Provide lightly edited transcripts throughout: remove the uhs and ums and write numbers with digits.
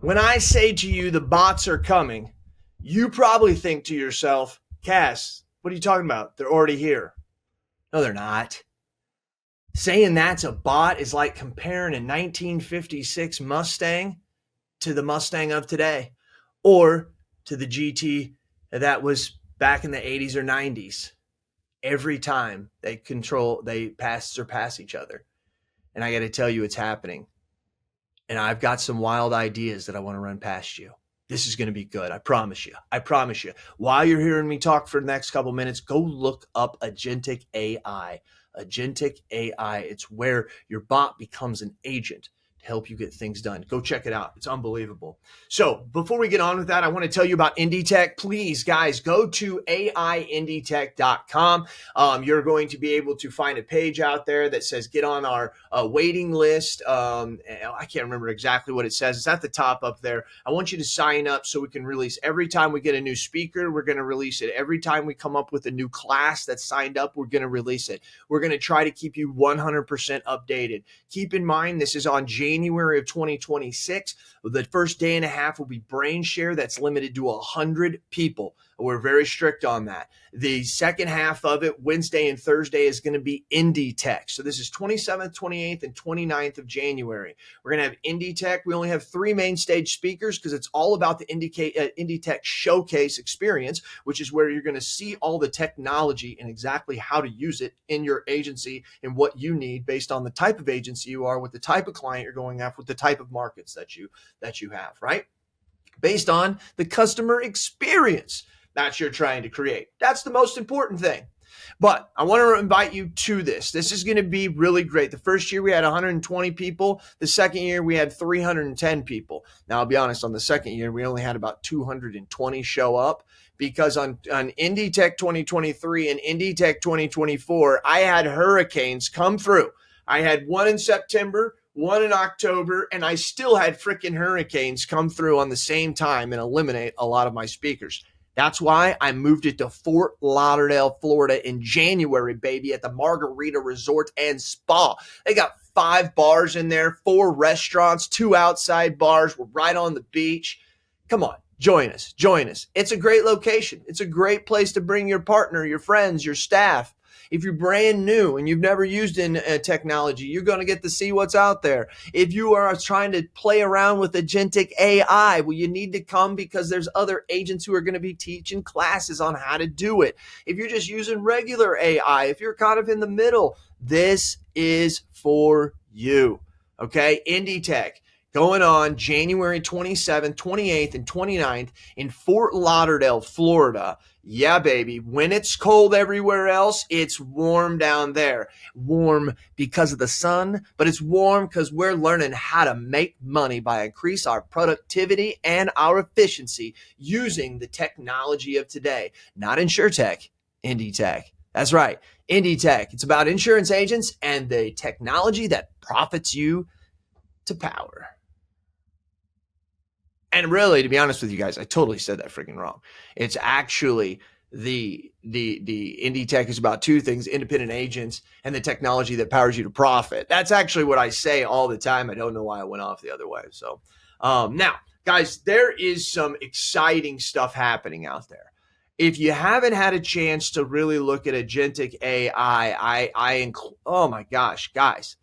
When I say to you the bots are coming, you probably think to yourself, Cass, what are you talking about? They're already here. No, they're not. Saying that's a bot is like comparing a 1956 Mustang to the Mustang of today or to the GT that was back in the 80s or 90s. Every time they surpass each other. And I got to tell you, it's happening. And I've got some wild ideas that I want to run past you. This is going to be good. I promise you. I promise you. While you're hearing me talk for the next couple minutes, go look up agentic AI. Agentic AI. It's where your bot becomes an agent to help you get things done. Go check it out. It's unbelievable. So before we get on with that, I want to tell you about Indie Tech. Please, guys, go to AIindietech.com. You're going to be able to find a page out there that says get on our waiting list. I can't remember exactly what it says. It's at the top up there. I want you to sign up so we can release every time we get a new speaker. We're going to release it. Every time we come up with a new class that's signed up, we're going to release it. We're going to try to keep you 100% updated. Keep in mind, this is on January of 2026. The first day and a half will be brain share. That's limited to 100 people. We're very strict on that. The second half of it, Wednesday and Thursday, is going to be Indie Tech. So this is 27th, 28th, and 29th of January. We're going to have Indie Tech. We only have 3 main stage speakers because it's all about the Indie Tech showcase experience, which is where you're going to see all the technology and exactly how to use it in your agency and what you need based on the type of agency you are, with the type of client you're going after, with the type of markets that you have, right? Based on the customer experience that you're trying to create. That's the most important thing. But I want to invite you to this. This is going to be really great. The first year we had 120 people. The second year we had 310 people. Now, I'll be honest, on the second year, we only had about 220 show up because on Indie Tech 2023 and Indie Tech 2024, I had hurricanes come through. I had one in September, one in October, and I still had freaking hurricanes come through on the same time and eliminate a lot of my speakers. That's why I moved it to Fort Lauderdale, Florida in January, baby, at the Margarita Resort and Spa. They got 5 bars in there, 4 restaurants, 2 outside bars. We're right on the beach. Come on, join us. It's a great location. It's a great place to bring your partner, your friends, your staff. If you're brand new and you've never used technology, you're going to get to see what's out there. If you are trying to play around with agentic AI, well, you need to come because there's other agents who are going to be teaching classes on how to do it. If you're just using regular AI, if you're kind of in the middle, this is for you. Okay, Indie Tech. Going on January 27th, 28th, and 29th in Fort Lauderdale, Florida. Yeah, baby. When it's cold everywhere else, it's warm down there. Warm because of the sun, but it's warm because we're learning how to make money by increase our productivity and our efficiency using the technology of today. Not InsurTech, Indie Tech. That's right, Indie Tech. It's about insurance agents and the technology that profits you to power. And really, to be honest with you guys, I totally said that freaking wrong. It's actually the Indie Tech is about 2 things: independent agents and the technology that powers you to profit. That's actually what I say all the time. I don't know why I went off the other way. So now, guys, there is some exciting stuff happening out there. If you haven't had a chance to really look at agentic AI, oh my gosh, guys.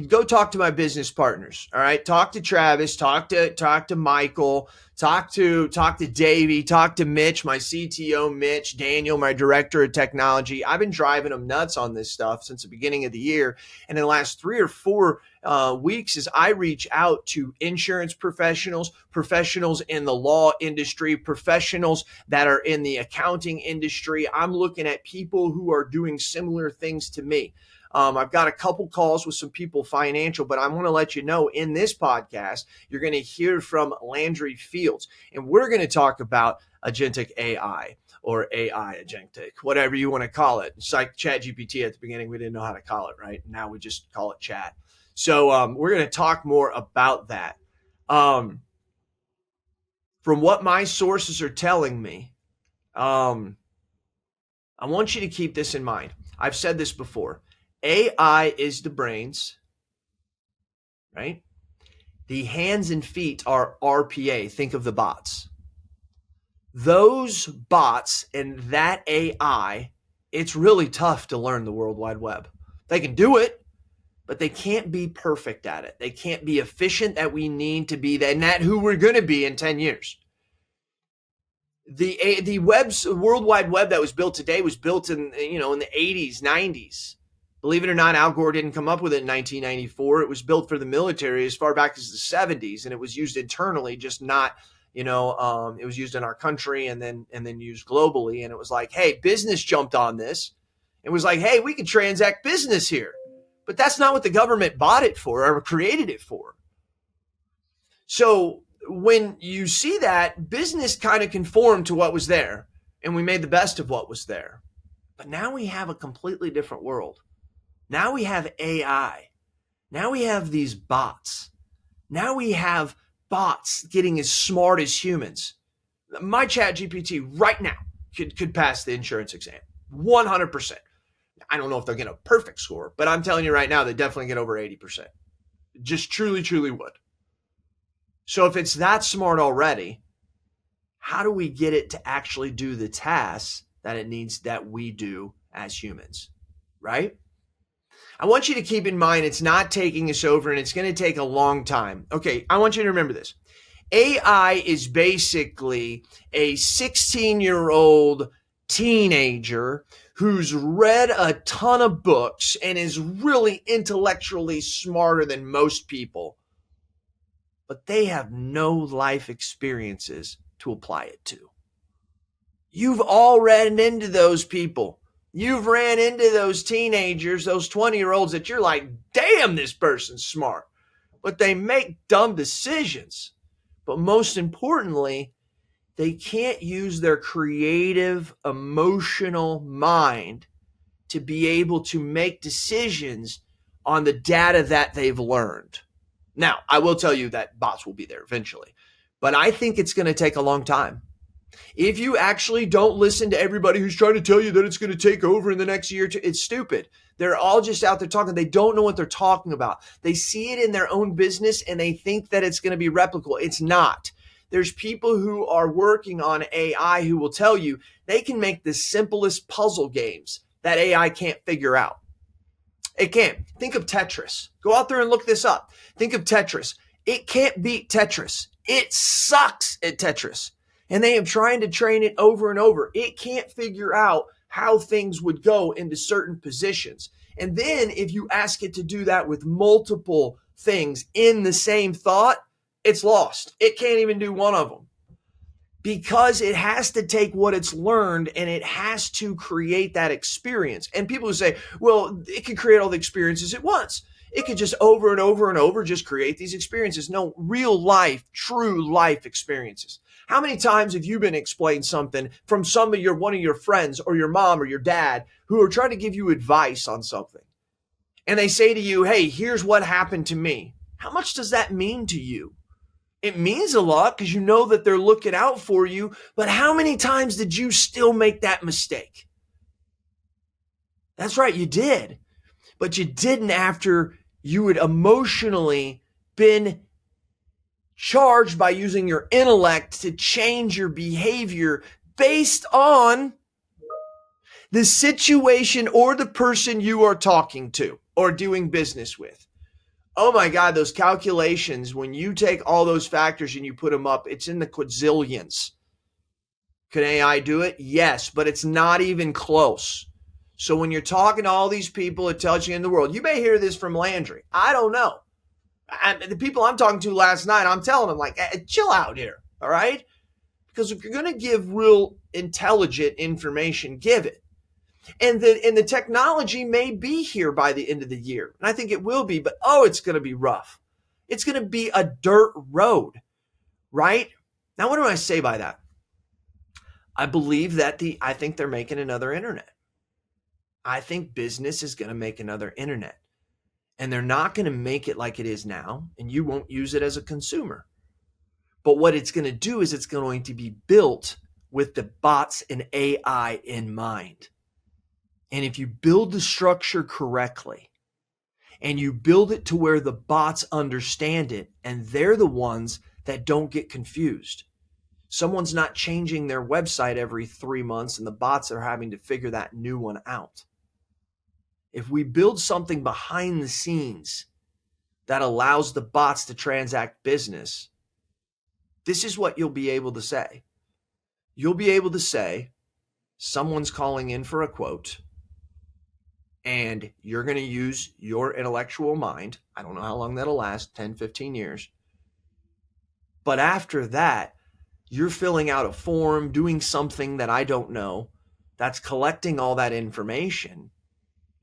Go talk to my business partners. All right. Talk to Travis, talk to Michael, talk to Davey, talk to Mitch, my CTO, Mitch, Daniel, my director of technology. I've been driving them nuts on this stuff since the beginning of the year. And in the last 3 or 4 weeks, as I reach out to insurance professionals, professionals in the law industry, professionals that are in the accounting industry, I'm looking at people who are doing similar things to me. I've got a couple calls with some people financial, but I want to let you know in this podcast, you're going to hear from Landry Fields, and we're going to talk about agentic AI or AI agentic, whatever you want to call it. It's like ChatGPT at the beginning. We didn't know how to call it, right? Now we just call it chat. So we're going to talk more about that. From what my sources are telling me, I want you to keep this in mind. I've said this before. AI is the brains, right? The hands and feet are RPA. Think of the bots. Those bots and that AI, it's really tough to learn the World Wide Web. They can do it, but they can't be perfect at it. They can't be efficient that we need to be, and that who we're going to be in 10 years. The World Wide Web that was built today was built in the 80s, 90s. Believe it or not, Al Gore didn't come up with it in 1994. It was built for the military as far back as the 70s, and it was used internally, just not, it was used in our country and then used globally. And it was like, hey, business jumped on this. It was like, hey, we can transact business here. But that's not what the government bought it for or created it for. So when you see that, business kind of conformed to what was there, and we made the best of what was there. But now we have a completely different world. Now we have AI. Now we have these bots. Now we have bots getting as smart as humans. My chat GPT right now could pass the insurance exam. 100%. I don't know if they'll get a perfect score, but I'm telling you right now, they definitely get over 80%. Just truly, truly would. So if it's that smart already, how do we get it to actually do the tasks that it needs that we do as humans, right? I want you to keep in mind it's not taking us over, and it's going to take a long time. Okay, I want you to remember this. AI is basically a 16-year-old teenager who's read a ton of books and is really intellectually smarter than most people, but they have no life experiences to apply it to. You've all ran into those people. You've ran into those teenagers, those 20-year-olds that you're like, damn, this person's smart. But they make dumb decisions. But most importantly, they can't use their creative, emotional mind to be able to make decisions on the data that they've learned. Now, I will tell you that bots will be there eventually, but I think it's going to take a long time. If you actually don't listen to everybody who's trying to tell you that it's going to take over in the next year or two, it's stupid. They're all just out there talking. They don't know what they're talking about. They see it in their own business and they think that it's going to be replicable. It's not. There's people who are working on AI who will tell you they can make the simplest puzzle games that AI can't figure out. It can't. Think of Tetris. Go out there and look this up. Think of Tetris. It can't beat Tetris. It sucks at Tetris. And they are trying to train it over and over. It can't figure out how things would go into certain positions. And then if you ask it to do that with multiple things in the same thought, it's lost. It can't even do one of them because it has to take what it's learned and it has to create that experience. And people who say, well, it can create all the experiences it wants. It could just over and over and over just create these experiences. No, real life, true life experiences. How many times have you been explained something from one of your friends or your mom or your dad who are trying to give you advice on something? And they say to you, hey, here's what happened to me. How much does that mean to you? It means a lot because you know that they're looking out for you. But how many times did you still make that mistake? That's right, you did. But you didn't after you had emotionally been charged by using your intellect to change your behavior based on the situation or the person you are talking to or doing business with. Oh my God, those calculations, when you take all those factors and you put them up, it's in the quadrillions. Can AI do it? Yes, but it's not even close. So when you're talking to all these people it tells you in the world, you may hear this from Landry. I don't know. The people I'm talking to last night, I'm telling them like, hey, chill out here, all right? Because if you're going to give real intelligent information, give it. And the technology may be here by the end of the year. And I think it will be, but it's going to be rough. It's going to be a dirt road, right? Now, what do I say by that? I believe that I think they're making another internet. I think business is going to make another internet. And they're not going to make it like it is now, and you won't use it as a consumer. But what it's going to do is it's going to be built with the bots and AI in mind. And if you build the structure correctly, and you build it to where the bots understand it, and they're the ones that don't get confused. Someone's not changing their website every 3 months, and the bots are having to figure that new one out. If we build something behind the scenes that allows the bots to transact business, this is what you'll be able to say. You'll be able to say, someone's calling in for a quote, and you're going to use your intellectual mind. I don't know how long that'll last, 10, 15 years. But after that, you're filling out a form, doing something that I don't know, that's collecting all that information.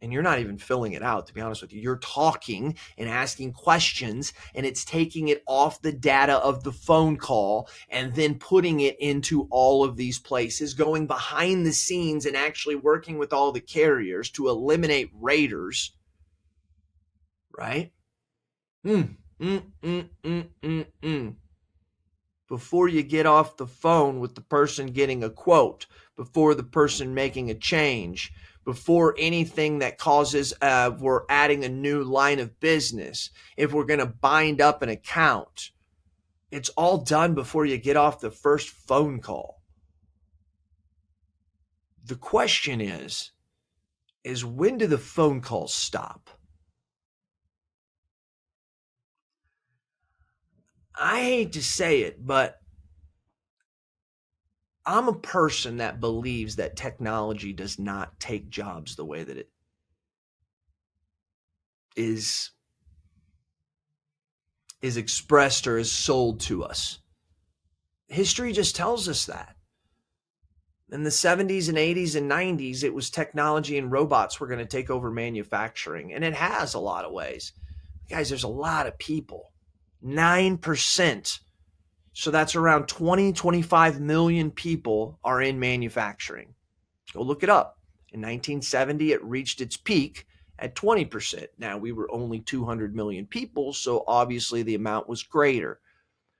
And you're not even filling it out, to be honest with you. You're talking and asking questions, and it's taking it off the data of the phone call and then putting it into all of these places, going behind the scenes and actually working with all the carriers to eliminate raiders, right? Before you get off the phone with the person getting a quote, before the person making a change, before anything that causes we're adding a new line of business, if we're going to bind up an account, it's all done before you get off the first phone call. The question is when do the phone calls stop? I hate to say it, but I'm a person that believes that technology does not take jobs the way that it is expressed or is sold to us. History just tells us that. In the 70s and 80s and 90s, it was technology and robots were going to take over manufacturing, and it has a lot of ways. Guys, there's a lot of people. 9%. So that's around 20, 25 million people are in manufacturing. Go look it up. In 1970, it reached its peak at 20%. Now, we were only 200 million people, so obviously the amount was greater.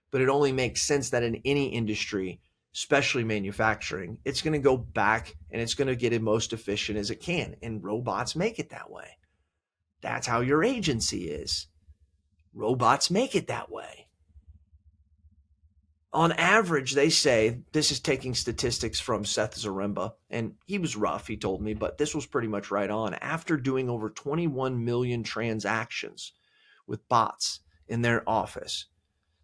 But it only makes sense that in any industry, especially manufacturing, it's going to go back and it's going to get as most efficient as it can. And robots make it that way. That's how your agency is. Robots make it that way. On average, they say, this is taking statistics from Seth Zaremba, and he was rough, he told me, but this was pretty much right on. After doing over 21 million transactions with bots in their office,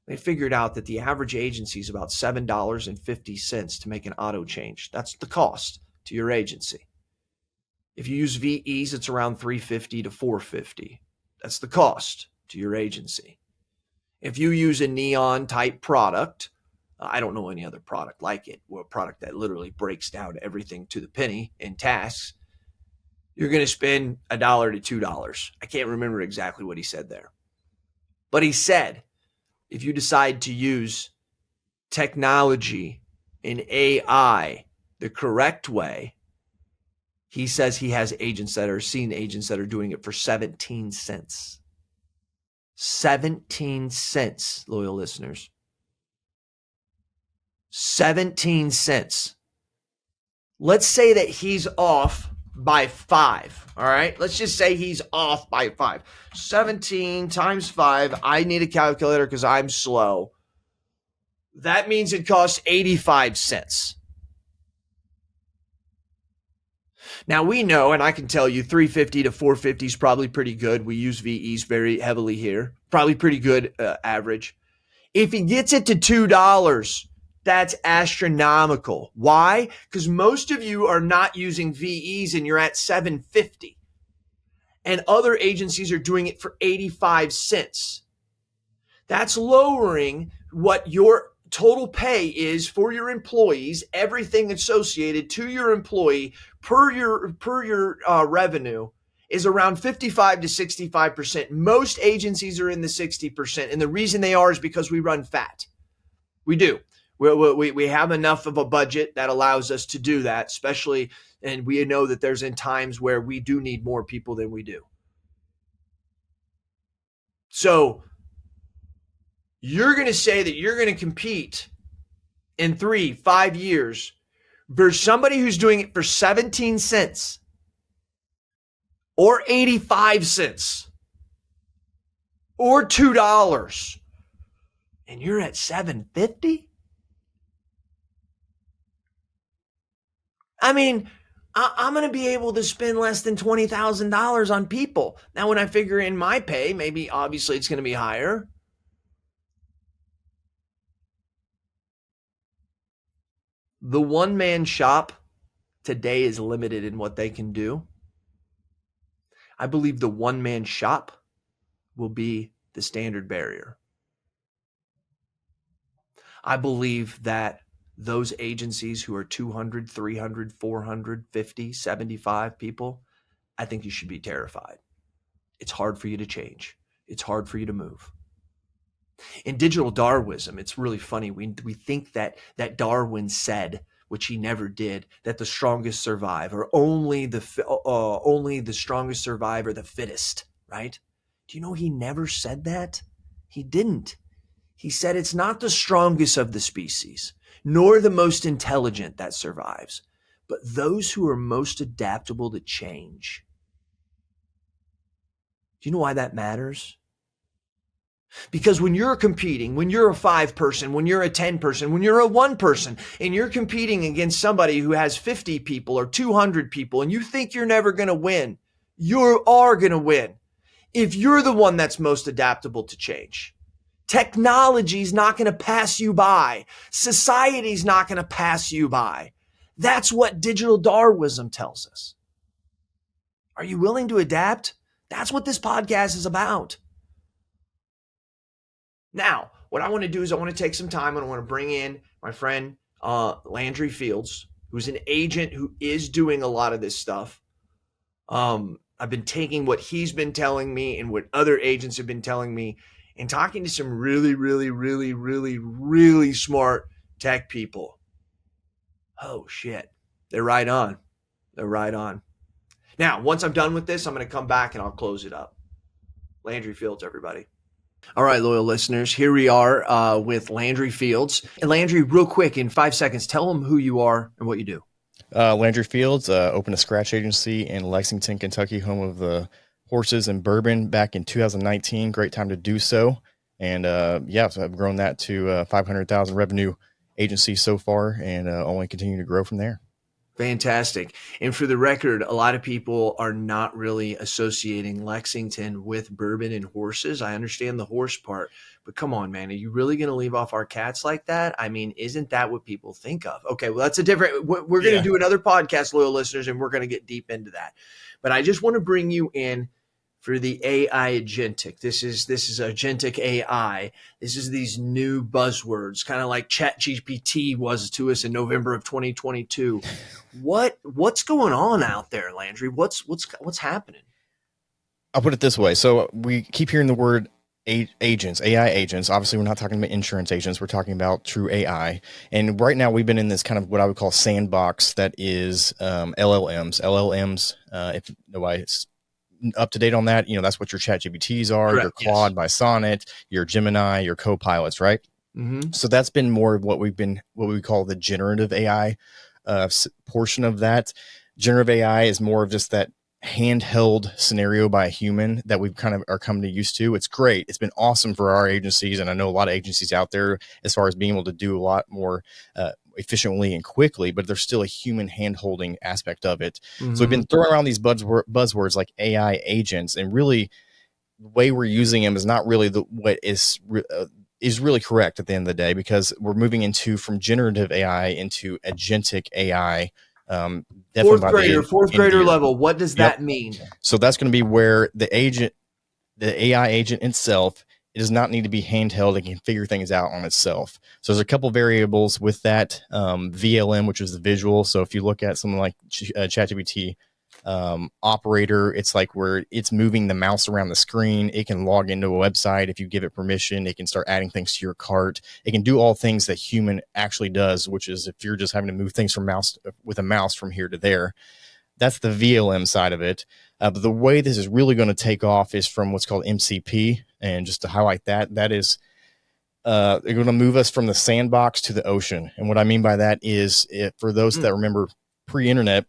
they figured out that the average agency is about $7.50 to make an auto change. That's the cost to your agency. If you use VEs, it's around $350 to $450. That's the cost to your agency. If you use a Neon type product, I don't know any other product like it, or a product that literally breaks down everything to the penny in tasks, you're going to spend $1 to $2. I can't remember exactly what he said there. But he said, if you decide to use technology and AI the correct way, he says he has agents that are doing it for 17 cents. 17 cents, loyal listeners. 17 cents. Let's say that he's off by 5. All right. Let's just say he's off by 5. 17 times 5. I need a calculator because I'm slow. That means it costs 85 cents. Now we know, and I can tell you, 350 to 450 is probably pretty good. We use VEs very heavily here. Probably pretty good average. If he gets it to $2, that's astronomical. Why? Because most of you are not using VEs and you're at $7.50. And other agencies are doing it for 85 cents. That's lowering what your total pay is for your employees, everything associated to your employee per your revenue is around 55 to 65%. Most agencies are in the 60%. And the reason they are is because we run fat. We do. We have enough of a budget that allows us to do that, especially, and we know that there's in times where we do need more people than we do. So you're going to say that you're going to compete in 3-5 years versus somebody who's doing it for 17 cents or 85 cents. or $2, and you're at $750. I mean, I'm going to be able to spend less than $20,000 on people. Now, when I figure in my pay, maybe obviously it's going to be higher. The one-man shop today is limited in what they can do. I believe the one-man shop will be the standard barrier. I believe that those agencies who are 200, 300, 400, 50, 75 people, I think you should be terrified. It's hard for you to change. It's hard for you to move. In digital Darwinism, it's really funny. We think that Darwin said, which he never did, that the strongest survive, or only the strongest survive, or the fittest, right? Do you know he never said that? He didn't. He said it's not the strongest of the species, nor the most intelligent that survives, but those who are most adaptable to change. Do you know why that matters? Because when you're competing, when you're a 5 person, when you're a 10 person, when you're a 1 person, and you're competing against somebody who has 50 people or 200 people, and you think you're never going to win, you are going to win if you're the one that's most adaptable to change. Technology's not going to pass you by. Society's not going to pass you by. That's what digital Darwinism tells us. Are you willing to adapt? That's what this podcast is about. Now, what I want to do is I want to take some time and I want to bring in my friend Landry Fields, who's an agent who is doing a lot of this stuff. I've been taking what he's been telling me and what other agents have been telling me and talking to some really, really, really, really, really smart tech people. Oh, shit. They're right on. They're right on. Now, once I'm done with this, I'm going to come back and I'll close it up. Landry Fields, everybody. All right, loyal listeners, here we are with Landry Fields. And Landry, real quick, in 5 seconds, tell them who you are and what you do. Landry Fields, opened a scratch agency in Lexington, Kentucky, home of the horses and bourbon back in 2019. Great time to do so. And so I've grown that to 500,000 revenue agency so far and only continue to grow from there. Fantastic. And for the record, a lot of people are not really associating Lexington with bourbon and horses. I understand the horse part, but come on, man. Are you really going to leave off our cats like that? I mean, isn't that what people think of? Okay, well, that's a different, we're going to do another podcast, loyal listeners, and we're going to get deep into that. But I just want to bring you in for the AI agentic. This is agentic AI. This is these new buzzwords, kind of like ChatGPT was to us in November of 2022. What's going on out there, Landry? What's happening? I'll put it this way. So we keep hearing the word agents, AI agents. Obviously, we're not talking about insurance agents. We're talking about true AI. And right now, we've been in this kind of what I would call sandbox that is LLMs. LLMs, if nobody's up to date on that, that's what your ChatGPTs are. Correct, your Claude by Sonnet, your Gemini, your Copilots, right? Mm-hmm. So that's been more of what we call the generative AI portion of that. Generative AI is more of just that handheld scenario by a human that we've kind of are coming to used to. It's great. It's been awesome for our agencies. And I know a lot of agencies out there as far as being able to do a lot more efficiently and quickly, but there's still a human hand-holding aspect of it. Mm-hmm. So we've been throwing around these buzzwords like AI agents, and really the way we're using them is not really what is really correct at the end of the day, because we're moving from generative AI into agentic AI. Fourth grader level. What does that mean? So that's going to be where the AI agent itself, it does not need to be handheld. It can figure things out on itself. So there's a couple variables with that. VLM, which is the visual. So if you look at something like ChatGPT operator, it's like where it's moving the mouse around the screen. It can log into a website. If you give it permission, it can start adding things to your cart. It can do all things that human actually does, which is if you're just having to move things with a mouse from here to there. That's the VLM side of it. But the way this is really going to take off is from what's called MCP. And just to highlight that is they're going to move us from the sandbox to the ocean. And what I mean by that is, for those that remember pre-internet,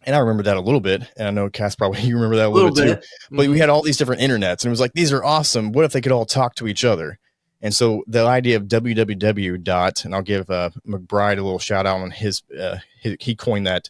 And I remember that a little bit. And I know Cass probably you remember that a A little little bit too. bit. But we Mm-hmm. had all these different internets and it was like, these are awesome. What if they could all talk to each other? And so the idea of www dot, and I'll give McBride a little shout out on he coined that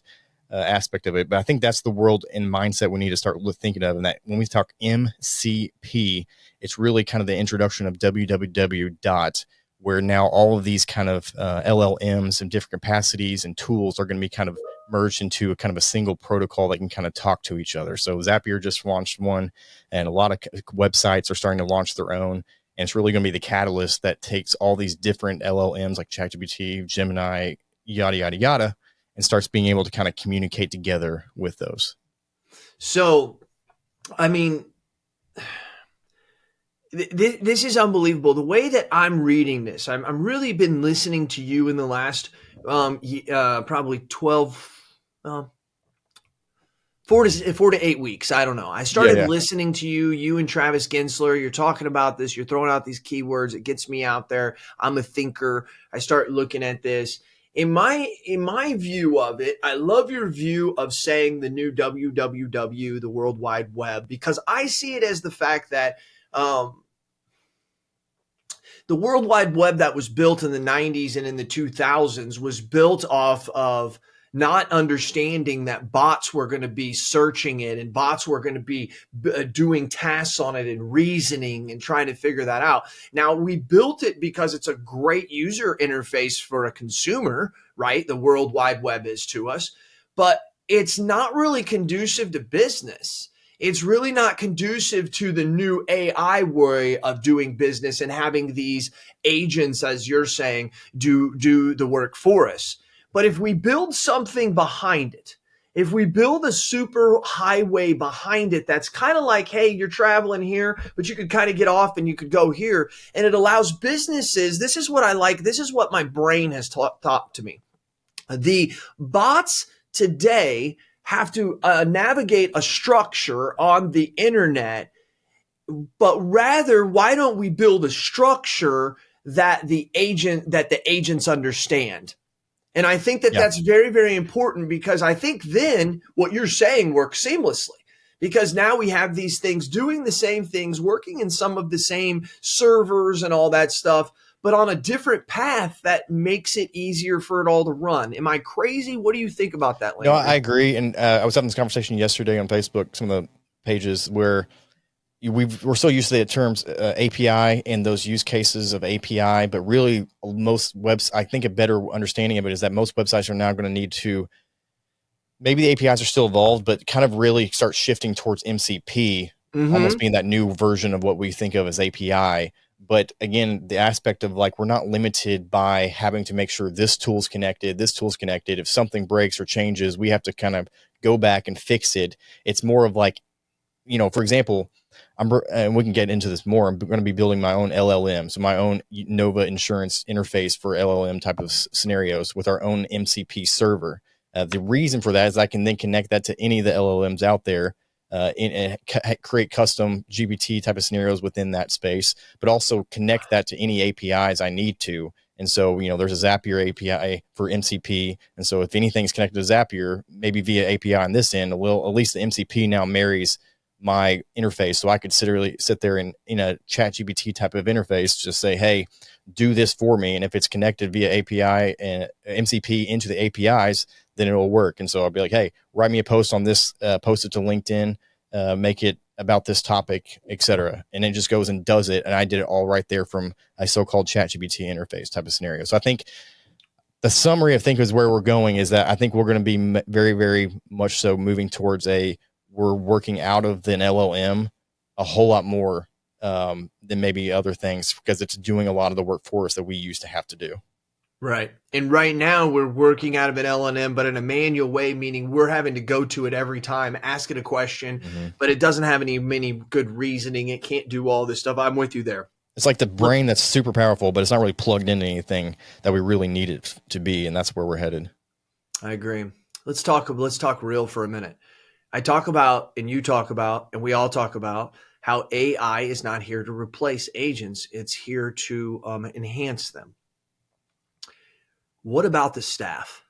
aspect of it. But I think that's the world and mindset we need to start thinking of. And that when we talk MCP, it's really kind of the introduction of www dot, where now all of these kind of LLMs and different capacities and tools are going to be kind of merged into a kind of a single protocol that can kind of talk to each other. So Zapier just launched one, and a lot of websites are starting to launch their own. And it's really going to be the catalyst that takes all these different LLMs like ChatGPT, Gemini, yada, yada, yada, and starts being able to kind of communicate together with those. So, I mean, this is unbelievable. The way that I'm reading this, I'm really been listening to you in the last probably 12, 4 to 8 weeks. I don't know. I Yeah, started yeah. listening to you and Travis Gensler. You're talking about this. You're throwing out these keywords. It gets me out there. I'm a thinker. I start looking at this. In my view of it, I love your view of saying the new WWW, the World Wide Web, because I see it as the fact that the World Wide Web that was built in the 90s and in the 2000s was built off of not understanding that bots were going to be searching it and bots were going to be doing tasks on it and reasoning and trying to figure that out. Now, we built it because it's a great user interface for a consumer, right? The World Wide Web is to us, but it's not really conducive to business. It's really not conducive to the new AI way of doing business and having these agents, as you're saying, do the work for us. But if we build something behind it, if we build a super highway behind it, that's kind of like, hey, you're traveling here, but you could kind of get off and you could go here. And it allows businesses, this is what I like, this is what my brain has taught to me. The bots today have to navigate a structure on the internet, but rather, why don't we build a structure that the agents understand? And I think that Yeah. that's very, very important, because I think then what you're saying works seamlessly, because now we have these things doing the same things, working in some of the same servers and all that stuff, but on a different path that makes it easier for it all to run. Am I crazy? What do you think about that, No, I Landry? agree. And I was having this conversation yesterday on Facebook, some of the pages where we're so used to the terms API and those use cases of API, but really most webs, I think a better understanding of it is that most websites are now going to need to, maybe the APIs are still evolved, but kind of really start shifting towards MCP, almost Mm-hmm. being that new version of what we think of as API. But again, the aspect of like, we're not limited by having to make sure this tool's connected, this tool's connected. If something breaks or changes, we have to kind of go back and fix it. It's more of like, for example, and we can get into this more. I'm going to be building my own LLM, so my own Nova insurance interface for LLM type of scenarios with our own MCP server. The reason for that is I can then connect that to any of the LLMs out there and create custom GPT type of scenarios within that space, but also connect that to any APIs I need to. And so, there's a Zapier API for MCP. And so if anything's connected to Zapier, maybe via API on this end, well, at least the MCP now marries my interface. So I could sit there in a chat GPT type of interface, just say, hey, do this for me. And if it's connected via API and MCP into the APIs, then it'll work. And so I'll be like, hey, write me a post on this, post it to LinkedIn, make it about this topic, etc. And it just goes and does it. And I did it all right there from a so-called chat GPT interface type of scenario. So I think the summary, I think, is where we're going, is that I think we're going to be very, very much so moving towards we're working out of an LLM a whole lot more than maybe other things, because it's doing a lot of the work for us that we used to have to do. Right. And right now we're working out of an LNM, but in a manual way, meaning we're having to go to it every time, ask it a question, Mm-hmm. but it doesn't have many good reasoning. It can't do all this stuff. I'm with you there. It's like the brain that's super powerful, but it's not really plugged into anything that we really need it to be. And that's where we're headed. I agree. Let's talk real for a minute. I talk about, and you talk about, and we all talk about how AI is not here to replace agents. It's here to enhance them. What about the staff?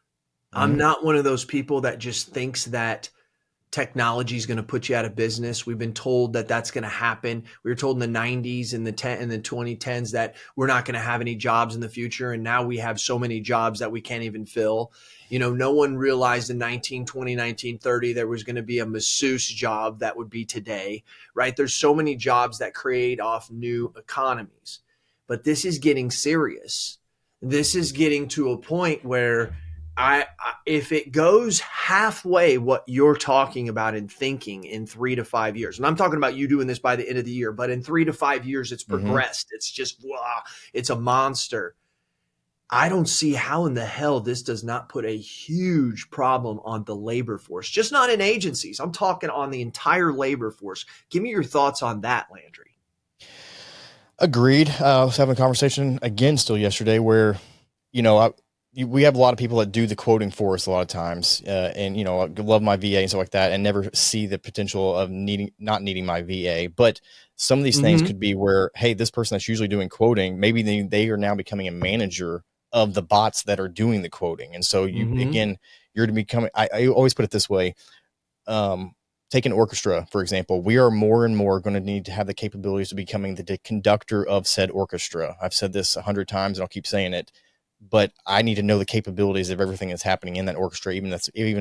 I'm not one of those people that just thinks that technology is going to put you out of business. We've been told that that's going to happen. We were told in the 90s and the 2010s that we're not going to have any jobs in the future. And now we have so many jobs that we can't even fill. You know, no one realized in 1920, 1930, there was going to be a masseuse job that would be today, right? There's so many jobs that create off new economies. But this is getting serious. This is getting to a point where if it goes halfway what you're talking about and thinking in 3 to 5 years, and I'm talking about you doing this by the end of the year, but in 3 to 5 years, it's progressed. It's just, wow, it's a monster. I don't see how in the hell this does not put a huge problem on the labor force, just not in agencies. I'm talking on the entire labor force. Give me your thoughts on that, Landry. Agreed. I was having a conversation again still yesterday where, you know, we have a lot of people that do the quoting for us a lot of times, and, you know, I love my VA and stuff like that and never see the potential of not needing my VA. But some of these things could be where, hey, this person that's usually doing quoting, maybe they are now becoming a manager of the bots that are doing the quoting. And so again, you're to become, I always put it this way. Take an orchestra, for example. We are more and more going to need to have the capabilities of becoming the conductor of said orchestra. I've said this 100 times and I'll keep saying it, but I need to know the capabilities of everything that's happening in that orchestra, even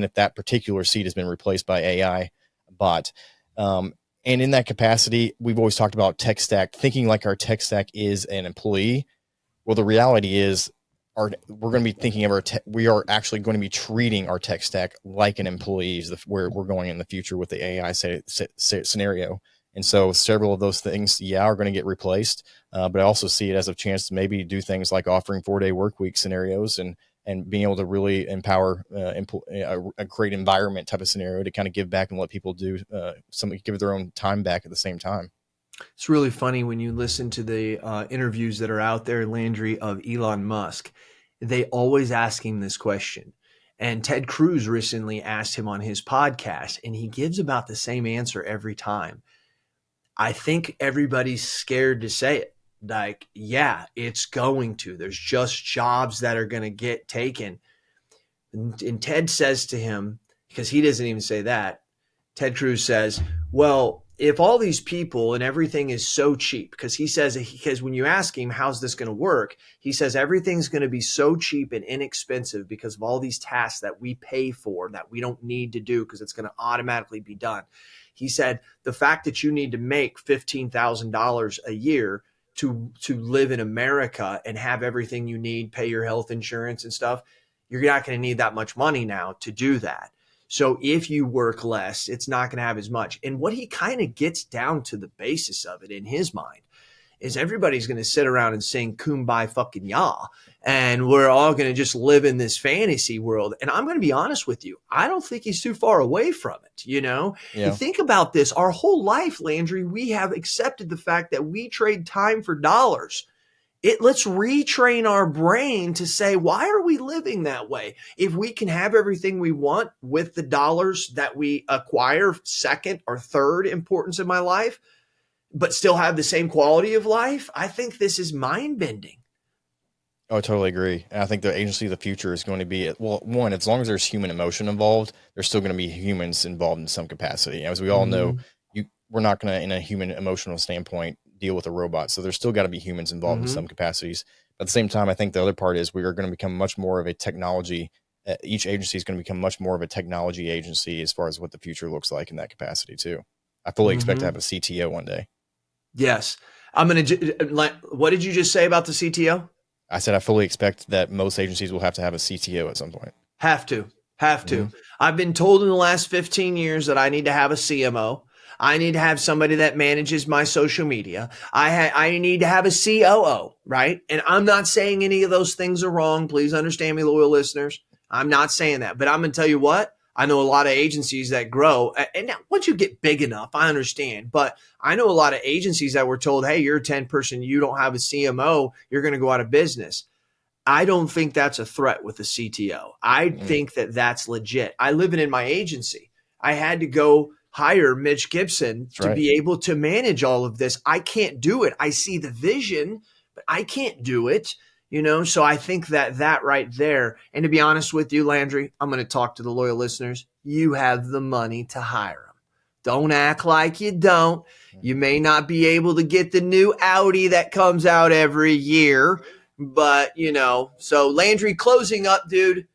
if that particular seat has been replaced by AI bot. And in that capacity, we've always talked about tech stack, thinking like our tech stack is an employee. Well, the reality is we're going to be thinking of we are actually going to be treating our tech stack like an employee, where we're going in the future with the AI scenario. And so several of those things, are going to get replaced. But I also see it as a chance to maybe do things like offering 4-day work week scenarios and being able to really empower a great environment type of scenario to kind of give back and let people do give their own time back at the same time. It's really funny when you listen to the interviews that are out there, Landry, of Elon Musk. They always ask him this question. And Ted Cruz recently asked him on his podcast, and he gives about the same answer every time. I think everybody's scared to say it. Like, yeah, it's going to. There's just jobs that are going to get taken. And Ted says to him, because he doesn't even say that, Ted Cruz says, well, if all these people and everything is so cheap, because when you ask him, how's this going to work? He says, everything's going to be so cheap and inexpensive because of all these tasks that we pay for that we don't need to do because it's going to automatically be done. He said, the fact that you need to make $15,000 a year to live in America and have everything you need, pay your health insurance and stuff, you're not going to need that much money now to do that. So if you work less, it's not going to have as much. And what he kind of gets down to the basis of it in his mind is everybody's going to sit around and sing Kumbaya fucking ya. And we're all going to just live in this fantasy world. And I'm going to be honest with you. I don't think he's too far away from it. You know, Yeah. You think about this. Our whole life, Landry, we have accepted the fact that we trade time for dollars. Let's retrain our brain to say, why are we living that way? If we can have everything we want with the dollars that we acquire, second or third importance in my life, but still have the same quality of life, I think this is mind-bending. Oh, I totally agree. And I think the agency of the future is going to be, well, one, as long as there's human emotion involved, there's still going to be humans involved in some capacity. As we all know, we're not going to, in a human emotional standpoint, deal with a robot. So there's still got to be humans involved in some capacities. But at the same time, I think the other part is we are going to become much more of a technology. Each agency is going to become much more of a technology agency as far as what the future looks like in that capacity too. I fully expect to have a CTO one day. Yes. What did you just say about the CTO? I said I fully expect that most agencies will have to have a CTO at some point. Have to. I've been told in the last 15 years that I need to have a CMO. I need to have somebody that manages my social media. I need to have a COO, right? And I'm not saying any of those things are wrong. Please understand me, loyal listeners. I'm not saying that. But I'm going to tell you what, I know a lot of agencies that grow. And now, once you get big enough, I understand. But I know a lot of agencies that were told, hey, you're a 10-person, you don't have a CMO, you're going to go out of business. I don't think that's a threat with the CTO. I think that that's legit. I live in my agency. I had to go hire Mitch Gibson to be able to manage all of this. I can't do it. I see the vision, but I can't do it. So I think that right there, and to be honest with you, Landry, I'm going to talk to the loyal listeners. You have the money to hire them. Don't act like you don't. You may not be able to get the new Audi that comes out every year, but so Landry, closing up, dude.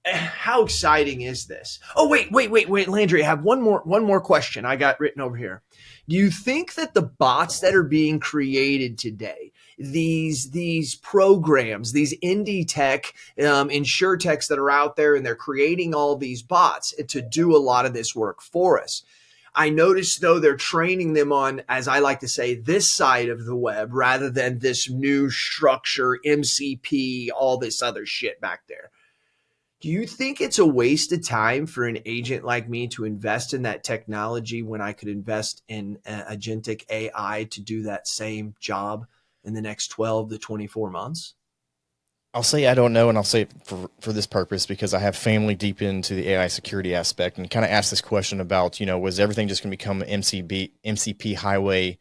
How exciting is this? Oh, wait, Landry, I have one more question I got written over here. Do you think that the bots that are being created today, these programs, these indie tech, insure techs that are out there, and they're creating all these bots to do a lot of this work for us? I noticed, though, they're training them on, as I like to say, this side of the web rather than this new structure, MCP, all this other shit back there. Do you think it's a waste of time for an agent like me to invest in that technology when I could invest in agentic AI to do that same job in the next 12 to 24 months? I'll say I don't know, and I'll say it for this purpose because I have family deep into the AI security aspect and kind of asked this question about, was everything just going to become MCP highway?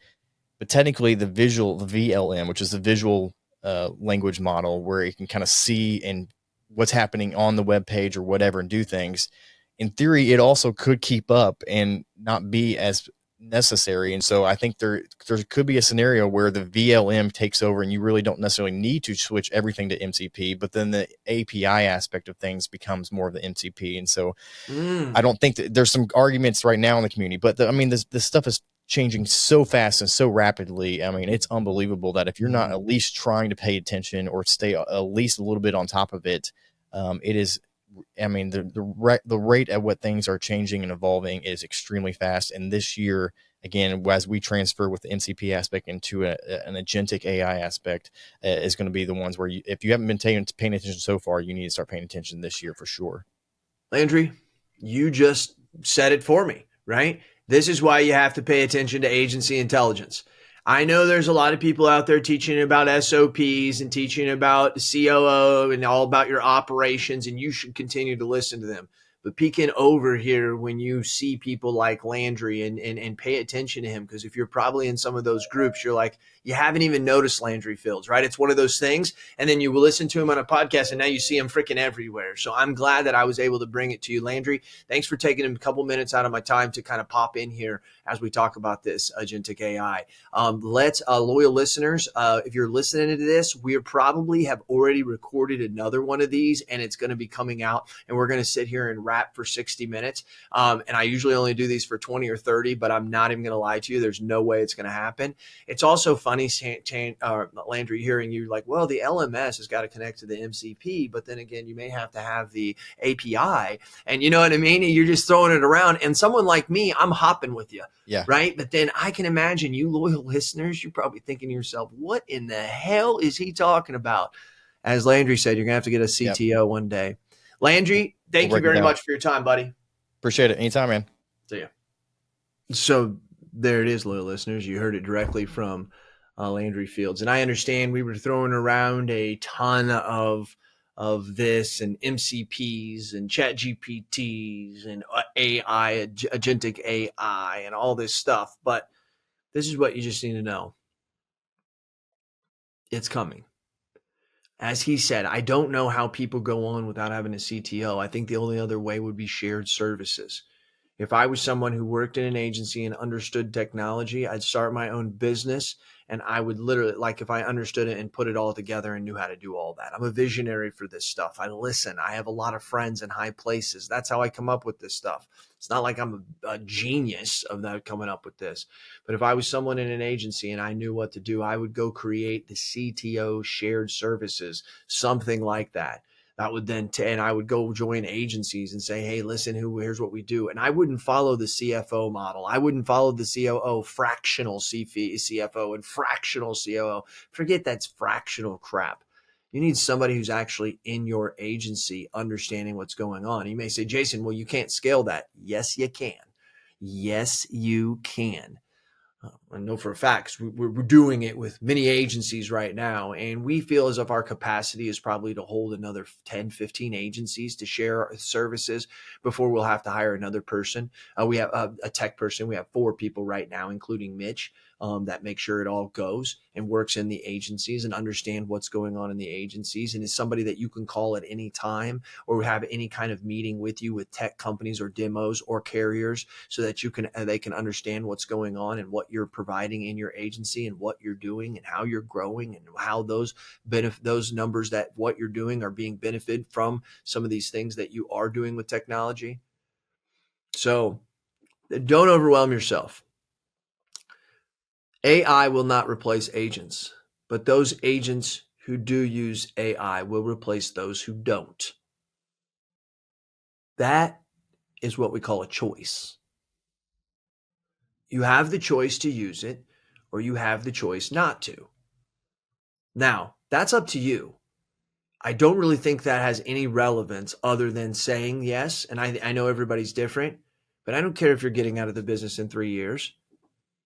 But technically the VLM, which is the visual language model where it can kind of see and what's happening on the web page or whatever and do things. In theory, it also could keep up and not be as necessary. And so I think there could be a scenario where the VLM takes over and you really don't necessarily need to switch everything to MCP, but then the API aspect of things becomes more of the MCP. And so I don't think that there's some arguments right now in the community, but this stuff is changing so fast and so rapidly. I mean, it's unbelievable that if you're not at least trying to pay attention or stay at least a little bit on top of it, it is, I mean, the rate at what things are changing and evolving is extremely fast. And this year, again, as we transfer with the MCP aspect into an agentic AI aspect, is going to be the ones where if you haven't been paying attention so far, you need to start paying attention this year for sure. Landry, you just said it for me, right? This is why you have to pay attention to agency intelligence. I know there's a lot of people out there teaching about SOPs and teaching about COO and all about your operations, and you should continue to listen to them. But peek in over here when you see people like Landry and pay attention to him, because if you're probably in some of those groups, you're like, you haven't even noticed Landry Fields, right? It's one of those things. And then you will listen to him on a podcast and now you see him freaking everywhere. So I'm glad that I was able to bring it to you, Landry. Thanks for taking a couple minutes out of my time to kind of pop in here as we talk about this agentic AI. Let's loyal listeners, if you're listening to this, we probably have already recorded another one of these and it's going to be coming out and we're going to sit here and wrap for 60 minutes. And I usually only do these for 20 or 30, but I'm not even going to lie to you. There's no way it's going to happen. It's also funny, Landry, hearing you like, well, the LMS has got to connect to the MCP, but then again, you may have to have the API. And you know what I mean? You're just throwing it around. And someone like me, I'm hopping with you. Yeah. Right. But then I can imagine you loyal listeners, you're probably thinking to yourself, what in the hell is he talking about? As Landry said, you're going to have to get a CTO one day. Landry, thank you very much for your time, buddy. Appreciate it. Anytime, man. See ya. So there it is, loyal listeners. You heard it directly from Landry Fields. And I understand we were throwing around a ton of this and MCPs and chat GPTs and AI, agentic AI and all this stuff. But this is what you just need to know. It's coming. As he said, I don't know how people go on without having a CTO. I think the only other way would be shared services. If I was someone who worked in an agency and understood technology, I'd start my own business and I would literally, like if I understood it and put it all together and knew how to do all that. I'm a visionary for this stuff. I listen. I have a lot of friends in high places. That's how I come up with this stuff. It's not like I'm a genius of that coming up with this. But if I was someone in an agency and I knew what to do, I would go create the CTO shared services, something like that. That would then, and I would go join agencies and say, hey, listen, here's what we do. And I wouldn't follow the CFO model. I wouldn't follow the COO, fractional CFO and fractional COO. Forget that's fractional crap. You need somebody who's actually in your agency understanding what's going on. You may say, Jason, well, you can't scale that. Yes, you can. Yes, you can. I know for a fact, 'cause we're doing it with many agencies right now, and we feel as if our capacity is probably to hold another 10, 15 agencies to share our services before we'll have to hire another person. We have a tech person. We have 4 people right now, including Mitch, that make sure it all goes and works in the agencies and understand what's going on in the agencies, and is somebody that you can call at any time or have any kind of meeting with you with tech companies or demos or carriers, so that they can understand what's going on and what you're providing in your agency and what you're doing and how you're growing and how those numbers that what you're doing are being benefited from some of these things that you are doing with technology. So don't overwhelm yourself. AI will not replace agents, but those agents who do use AI will replace those who don't. That is what we call a choice. You have the choice to use it, or you have the choice not to. Now, that's up to you. I don't really think that has any relevance other than saying yes. And I know everybody's different, but I don't care if you're getting out of the business in 3 years.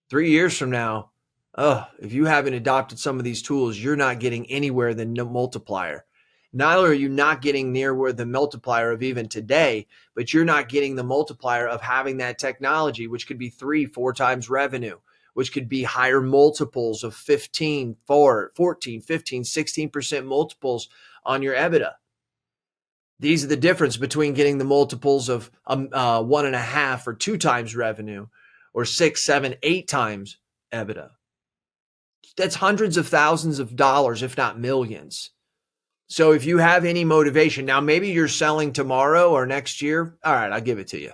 3 years from now, if you haven't adopted some of these tools, you're not getting anywhere than no multiplier. Not only are you not getting near where the multiplier of even today, but you're not getting the multiplier of having that technology, which could be 3, 4 times revenue, which could be higher multiples of 15, 14, 15, 16% multiples on your EBITDA. These are the difference between getting the multiples of 1.5 or 2 times revenue, or 6, 7, 8 times EBITDA. That's hundreds of thousands of dollars, if not millions. So if you have any motivation, now maybe you're selling tomorrow or next year, all right, I'll give it to you.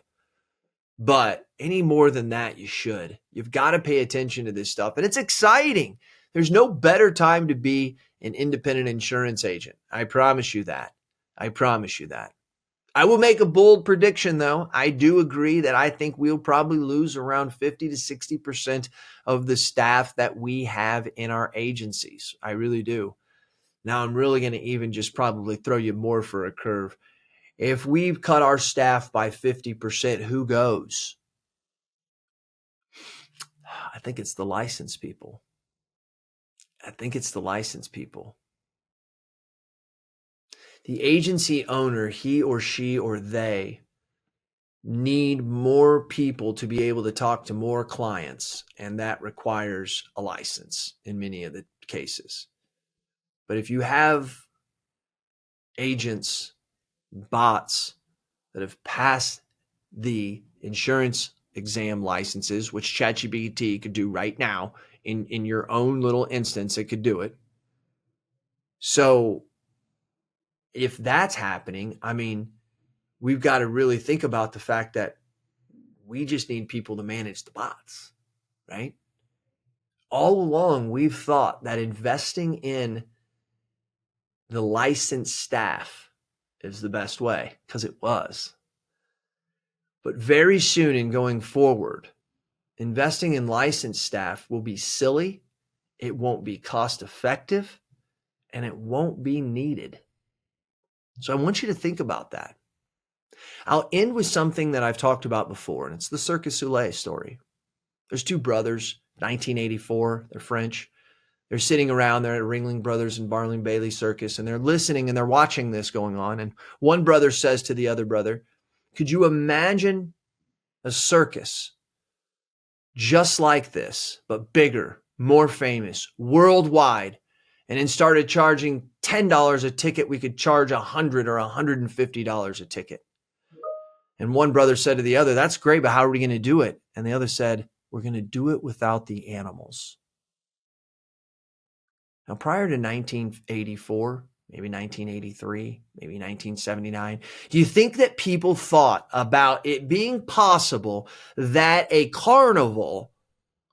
But any more than that, you should. You've got to pay attention to this stuff. And it's exciting. There's no better time to be an independent insurance agent. I promise you that. I promise you that. I will make a bold prediction, though. I do agree that I think we'll probably lose around 50 to 60% of the staff that we have in our agencies. I really do. Now, I'm really going to even just probably throw you more for a curve. If we've cut our staff by 50%, who goes? I think it's the licensed people. I think it's the licensed people. The agency owner, he or she or they, need more people to be able to talk to more clients, and that requires a license in many of the cases. But if you have agents, bots that have passed the insurance exam licenses, which ChatGPT could do right now in your own little instance, it could do it. So if that's happening, I mean, we've got to really think about the fact that we just need people to manage the bots, right? All along, we've thought that investing in the licensed staff is the best way, because it was. But very soon in going forward, investing in licensed staff will be silly, it won't be cost effective, and it won't be needed. So I want you to think about that. I'll end with something that I've talked about before, and it's the Cirque du Soleil story. There's 2 brothers, 1984, they're French. They're sitting around there at Ringling Brothers and Barnum Bailey Circus, and they're listening and they're watching this going on. And one brother says to the other brother, could you imagine a circus just like this, but bigger, more famous, worldwide, and then started charging $10 a ticket, we could charge $100 or $150 a ticket. And one brother said to the other, that's great, but how are we going to do it? And the other said, we're going to do it without the animals. Now, prior to 1984, maybe 1983, maybe 1979, do you think that people thought about it being possible that a carnival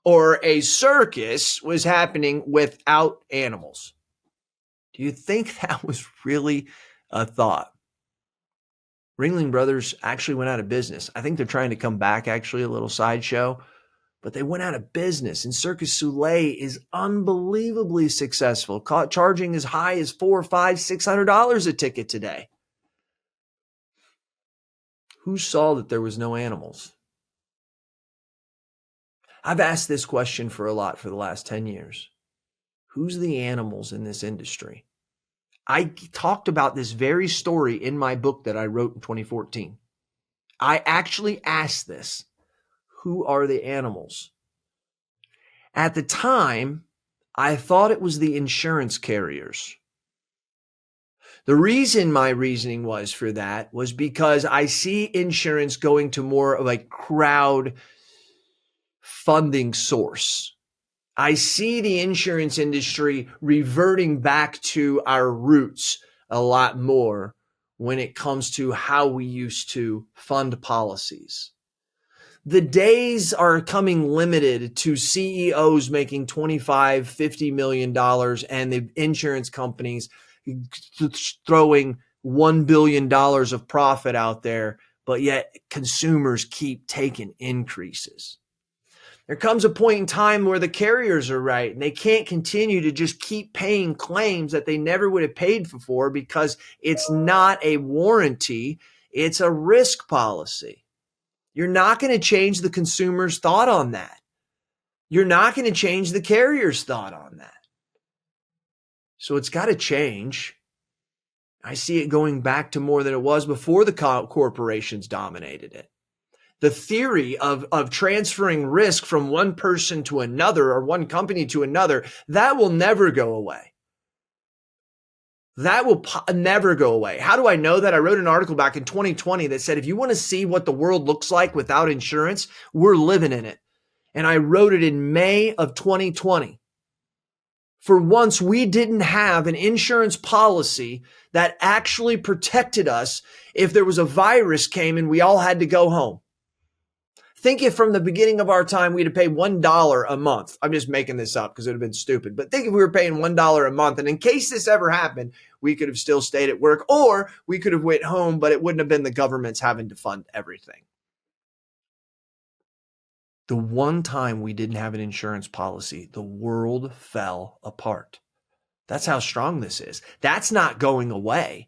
or a circus was happening without animals? Do you think that was really a thought? Ringling Brothers actually went out of business. I think they're trying to come back, actually, a little sideshow, but they went out of business. And Cirque du Soleil is unbelievably successful, charging as high as $400, $500, $600 a ticket today. Who saw that there was no animals? I've asked this question for a lot for the last 10 years. Who's the animals in this industry? I talked about this very story in my book that I wrote in 2014. I actually asked this. Who are the animals? At the time, I thought it was the insurance carriers. The reason my reasoning was for that was because I see insurance going to more of a crowd funding source. I see the insurance industry reverting back to our roots a lot more when it comes to how we used to fund policies. The days are coming limited to CEOs making $25, $50 million and the insurance companies throwing $1 billion of profit out there, but yet consumers keep taking increases. There comes a point in time where the carriers are right and they can't continue to just keep paying claims that they never would have paid for because it's not a warranty, it's a risk policy. You're not going to change the consumer's thought on that. You're not going to change the carrier's thought on that. So it's got to change. I see it going back to more than it was before the corporations dominated it. The theory of transferring risk from one person to another or one company to another, that will never go away. That will never go away. How do I know that? I wrote an article back in 2020 that said, if you want to see what the world looks like without insurance, we're living in it. And I wrote it in May of 2020. For once, we didn't have an insurance policy that actually protected us if there was a virus came and we all had to go home. Think if from the beginning of our time we'd have paid $1 a month. I'm just making this up because it would have been stupid. But think if we were paying $1 a month, and in case this ever happened, we could have still stayed at work, or we could have went home, but it wouldn't have been the government's having to fund everything. The one time we didn't have an insurance policy, the world fell apart. That's how strong this is. That's not going away.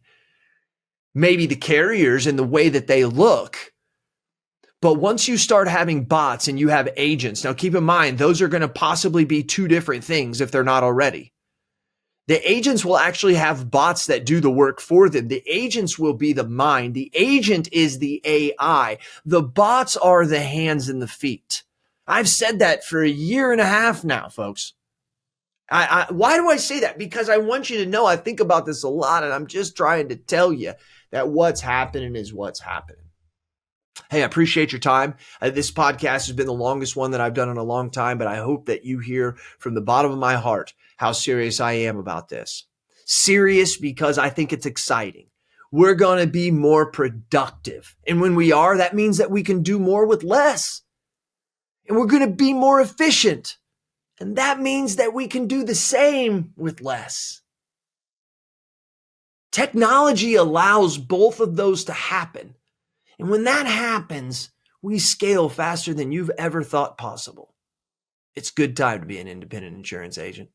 Maybe the carriers and the way that they look. But once you start having bots and you have agents, now keep in mind, those are going to possibly be two different things if they're not already. The agents will actually have bots that do the work for them. The agents will be the mind. The agent is the AI. The bots are the hands and the feet. I've said that for a year and a half now, folks. Why do I say that? Because I want you to know I think about this a lot, and I'm just trying to tell you that what's happening is what's happening. Hey, I appreciate your time. This podcast has been the longest one that I've done in a long time, but I hope that you hear from the bottom of my heart how serious I am about this. Serious because I think it's exciting. We're going to be more productive. And when we are, that means that we can do more with less. And we're going to be more efficient. And that means that we can do the same with less. Technology allows both of those to happen. And when that happens, we scale faster than you've ever thought possible. It's a good time to be an independent insurance agent.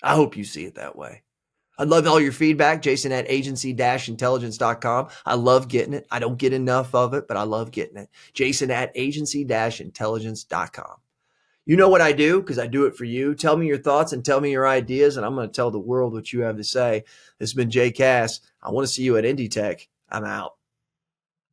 I hope you see it that way. I'd love all your feedback, Jason at agency-intelligence.com. I love getting it. I don't get enough of it, but I love getting it. Jason at agency-intelligence.com. You know what I do because I do it for you. Tell me your thoughts and tell me your ideas, and I'm going to tell the world what you have to say. This has been Jay Cass. I want to see you at Indie Tech. I'm out.